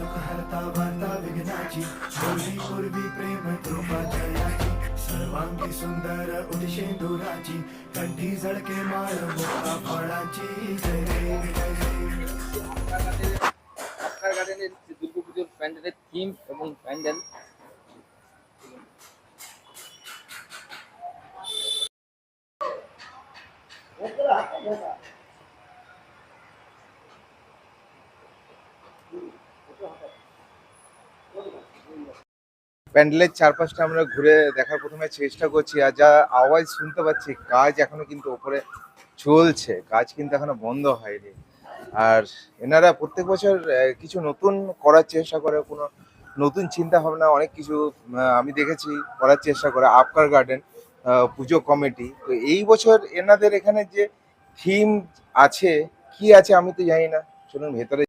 दुःख हरता वार्ता विघ्नाची पूर्वी पूर्वी प्रेम कृपा जयाची सर्वांगी सुंदर उदिशेंदुराची कंठी झळके माळ मुक्ता फळाची जय रे जय रे। আপনার গার্ডেনের যে দুর্গাপুজোর প্যান্ডেলের থিম এবং প্যান্ডেল প্যান্ডেলের চারপাশটা আমরা ঘুরে দেখার প্রথমে চেষ্টা করছি, আর যা আওয়াজ শুনতে পাচ্ছি কাজ এখনো কিন্তু ওপরে চলছে, কাজ কিন্তু এখনো বন্ধ হয়নি। আর এনারা প্রত্যেক বছর কিছু নতুন করার চেষ্টা করে, কোনো নতুন চিন্তা ভাবনা অনেক কিছু আমি দেখেছি করার চেষ্টা করে আপকার গার্ডেন পুজো কমিটি। তো এই বছর এনাদের এখানে যে থিম আছে কি আছে আমি তো জানি না, চলুন ভেতরে